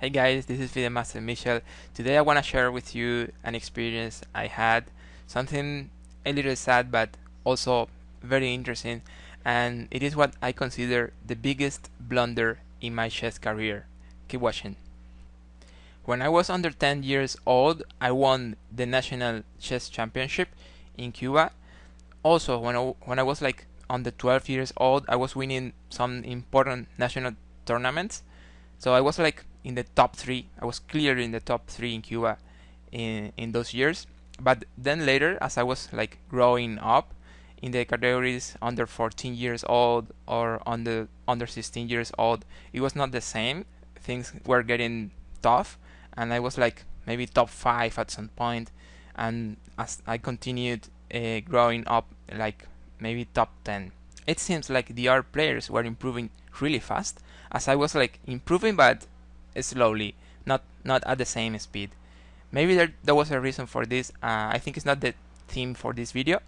Hey guys, this is Video Master Michel. Today I want to share with you an experience I had, something a little sad but also very interesting, and it is what I consider the biggest blunder in my chess career. Keep watching. When I was under 10 years old, I won the National Chess Championship in Cuba. Also, when I was like under 12 years old, I was winning some important national tournaments. So I was like in the top three. I was clearly in the top three in Cuba in those years. But then later, as I was like growing up in the categories under 14 years old or under 16 years old, it was not the same. Things were getting tough, and I was like maybe top 5 at some point. And as I continued growing up, like maybe top 10. It seems like the other players were improving really fast, as I was like improving but slowly, not at the same speed. Maybe there was a reason for this. I think it's not the theme for this video.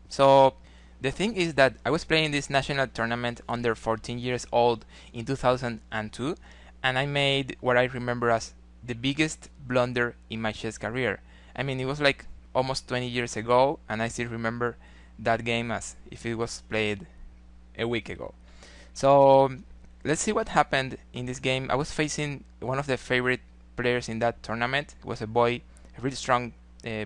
So the thing is that I was playing this national tournament under 14 years old in 2002, and I made what I remember as the biggest blunder in my chess career. I mean, it was like almost 20 years ago, and I still remember that game as if it was played a week ago. So let's see what happened in this game. I was facing one of the favorite players in that tournament. It was a boy, a really strong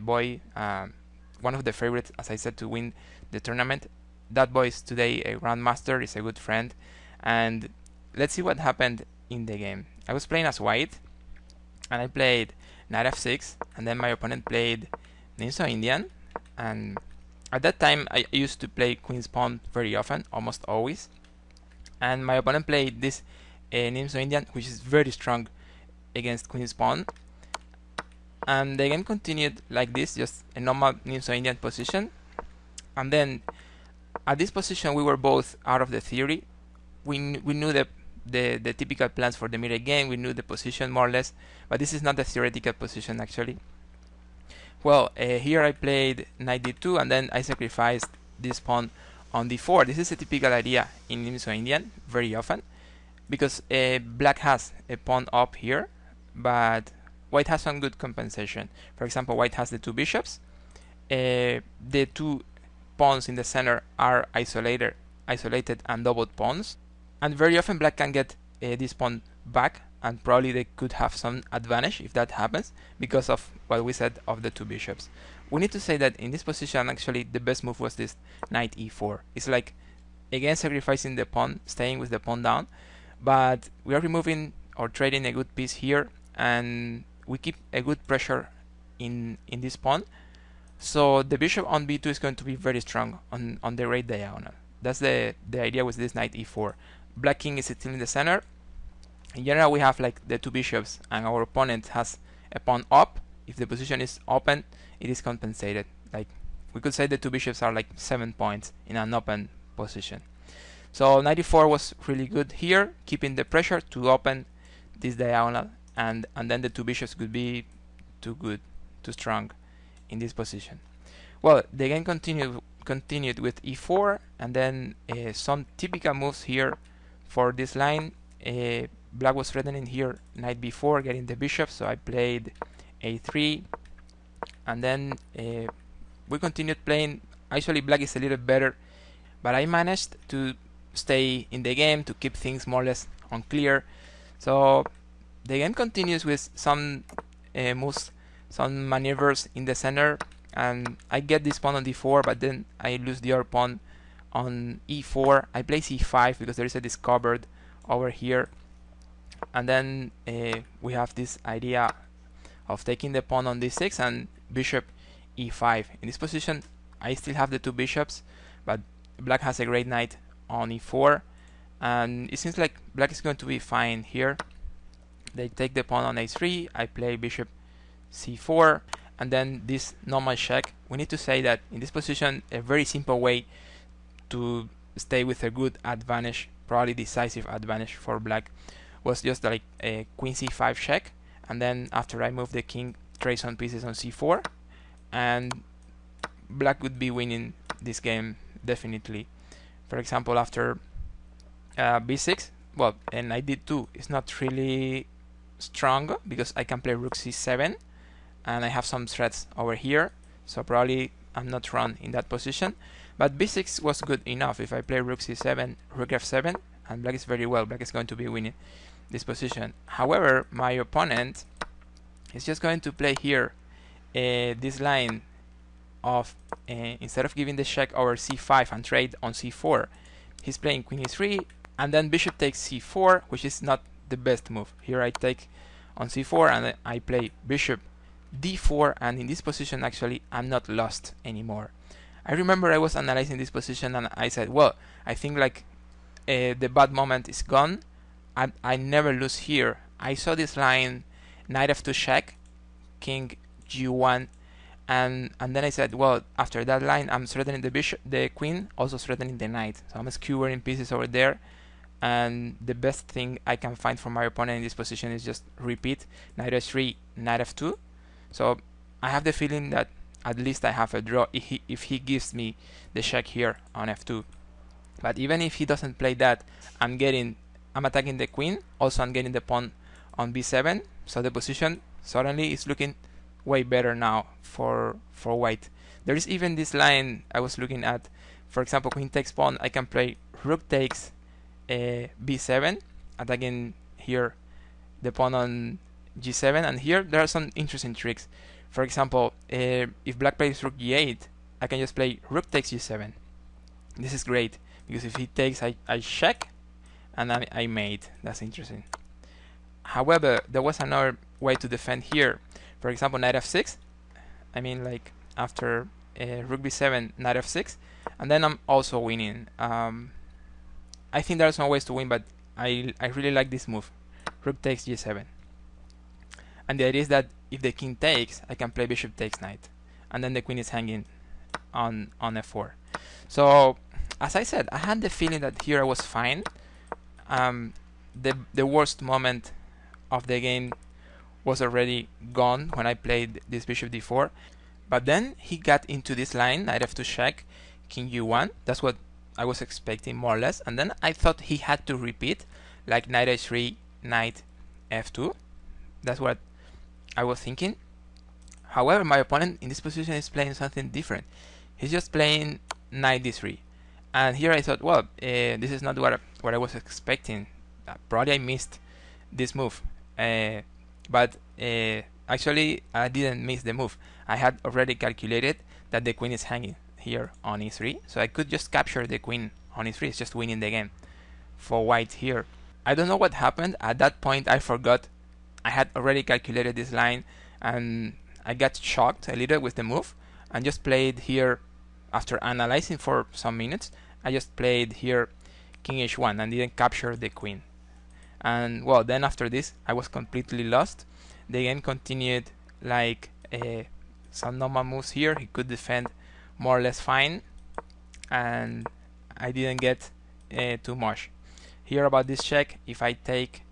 boy, one of the favorites, as I said, to win the tournament. That boy is today a grandmaster, is a good friend, and let's see what happened in the game. I was playing as white, and I played knight f6, and then my opponent played Nimzo-Indian, and at that time I used to play queen's pawn very often, almost always, and my opponent played this Nimzo-Indian, which is very strong against queen's pawn, and the game continued like this, just a normal Nimzo-Indian position, and then at this position we were both out of the theory. We knew the typical plans for the middle game, we knew the position more or less, but this is not the theoretical position actually. Well, here I played knight d2, and then I sacrificed this pawn on d4. This is a typical idea in Nimzo-Indian very often, because black has a pawn up here, but white has some good compensation. For example, white has the two bishops. The two pawns in the center are isolated and doubled pawns, and very often black can get this pawn back, and probably they could have some advantage if that happens because of what we said of the two bishops. We need to say that in this position actually the best move was this knight e4. It's like again sacrificing the pawn, staying with the pawn down, but we are removing or trading a good piece here, and we keep a good pressure in this pawn. So the bishop on b2 is going to be very strong on the right diagonal. That's the idea with this knight e4. Black king is still in the center. In general, we have like the two bishops, and our opponent has a pawn up. If the position is open, it is compensated. Like we could say the two bishops are like 7 points in an open position. So knight e4 was really good here, keeping the pressure to open this diagonal, and then the two bishops could be too good, too strong in this position. Well, the game continued with e4, and then some typical moves here for this line. Black was threatening here knight b4, getting the bishop, so I played a3, and then we continued playing. Actually, black is a little better, but I managed to stay in the game to keep things more or less unclear. So the game continues with some moves, some maneuvers in the center, and I get this pawn on d4, but then I lose the other pawn on e4. I play c5 because there is a discovered over here, and then we have this idea of taking the pawn on d6 and bishop e5. In this position I still have the two bishops, but black has a great knight on e4, and it seems like black is going to be fine here. They take the pawn on a3, I play bishop c4, and then this normal check. We need to say that in this position a very simple way to stay with a good advantage, probably decisive advantage for black, was just like a queen c5 check, and then after I move the king, trade some pieces on c4, and black would be winning this game definitely. For example, after b6, well, and I did too. It's not really strong because I can play rook c7 and I have some threats over here, so probably I'm not wrong in that position. But b6 was good enough. If I play rook c7, rook f7, and black is very well, black is going to be winning this position. However, my opponent is just going to play here this line of instead of giving the check over c5 and trade on c4, he's playing queen e3 and then bishop takes c4, which is not the best move. Here I take on c4 and I play bishop d4, and in this position actually I'm not lost anymore. I remember I was analyzing this position and I said, well, I think like the bad moment is gone. I never lose here. I saw this line knight f2 check, king g1, and then I said, well, after that line I'm threatening the bishop, the queen, also threatening the knight, so I'm skewering pieces over there. And the best thing I can find for my opponent in this position is just repeat knight h3, knight f2. So I have the feeling that at least I have a draw if he gives me the check here on f2. But even if he doesn't play that, I'm attacking the queen, also I'm getting the pawn on b7, so the position suddenly is looking way better now for white. There is even this line I was looking at, for example, queen takes pawn, I can play rook takes b7, attacking here the pawn on g7, and here there are some interesting tricks. For example, if black plays rook g8, I can just play rook takes g7. This is great because if he takes, I check and I mate. That's interesting. However, there was another way to defend here. For example, knight f6. I mean, like after rook b7, knight f6, and then I'm also winning. I think there are some ways to win, but I really like this move. Rook takes g7. And the idea is that if the king takes, I can play bishop takes knight, and then the queen is hanging on f4. So as I said, I had the feeling that here I was fine. The worst moment of the game was already gone when I played this bishop d4. But then he got into this line, knight f2 check, king u1. That's what I was expecting more or less. And then I thought he had to repeat, like knight h3, knight f2. That's what I was thinking. However, my opponent in this position is playing something different. He's just playing knight d3. And here I thought, well, this is not what I was expecting. Probably I missed this move. But actually, I didn't miss the move. I had already calculated that the queen is hanging here on e3, so I could just capture the queen on e3. It's just winning the game for white here. I don't know what happened. At that point, I forgot I had already calculated this line, and I got shocked a little with the move and just played here. After analyzing for some minutes, I just played here king h1 and didn't capture the queen. And well, then after this I was completely lost. The game continued like some normal moves here. He could defend more or less fine, and I didn't get too much. Here about this check, if I take,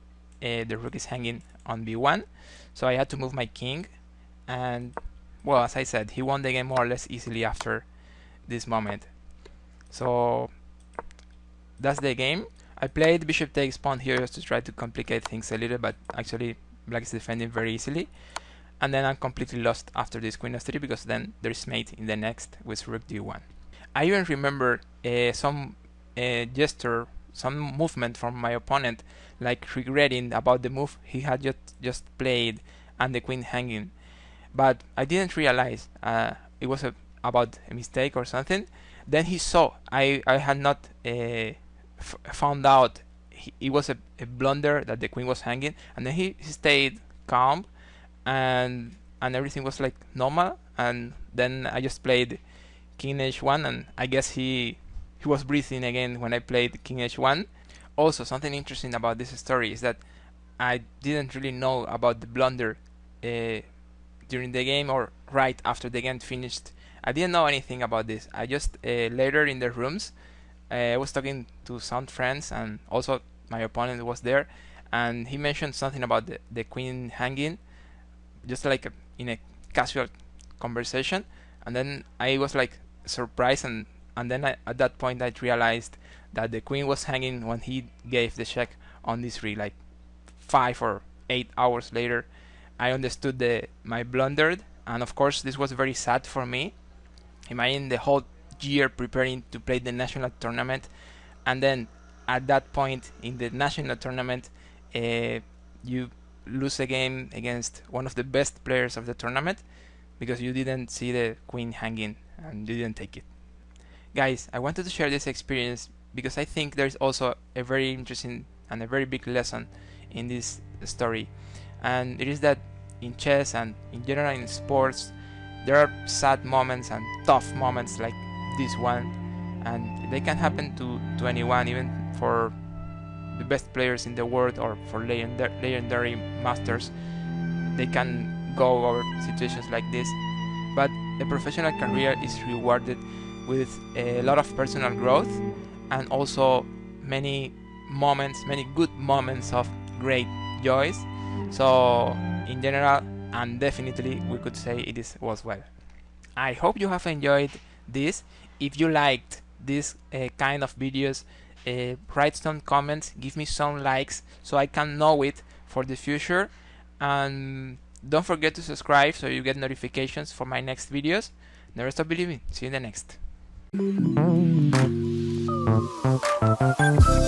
the rook is hanging on b1, so I had to move my king, and well, as I said, he won the game more or less easily after this moment. So that's the game. I played bishop takes pawn here just to try to complicate things a little, but actually black is defending very easily. And then I'm completely lost after this queen f3 because then there's mate in the next with rook d1. I even remember some gesture, some movement from my opponent, like regretting about the move he had just played and the queen hanging. But I didn't realize it was about a mistake or something. Then he saw I had not found out it was a blunder that the queen was hanging, and then he stayed calm, and everything was like normal. And then I just played king h1, and I guess he was breathing again when I played king h1. Also, something interesting about this story is that I didn't really know about the blunder during the game or right after the game finished. I didn't know anything about this. I just later in the rooms I was talking to some friends, and also my opponent was there, and he mentioned something about the queen hanging, just like in a casual conversation. And then I was like surprised, and then at that point I realized that the queen was hanging when he gave the check on this 3 like 5 or 8 hours later, I understood my blunder, and of course this was very sad for me. Imagine the whole year preparing to play the national tournament, and then at that point in the national tournament, you lose a game against one of the best players of the tournament because you didn't see the queen hanging and you didn't take it. Guys, I wanted to share this experience because I think there's also a very interesting and a very big lesson in this story, and it is that in chess and in general in sports, there are sad moments and tough moments like this one, and they can happen to anyone, even for the best players in the world or for legendary masters. They can go over situations like this, but a professional career is rewarded with a lot of personal growth and also many good moments of great joys. So in general and definitely we could say it was well. I hope you have enjoyed this. If you liked this kind of videos, write some comments, give me some likes so I can know it for the future, and don't forget to subscribe so you get notifications for my next videos. Never stop believing. See you in the next.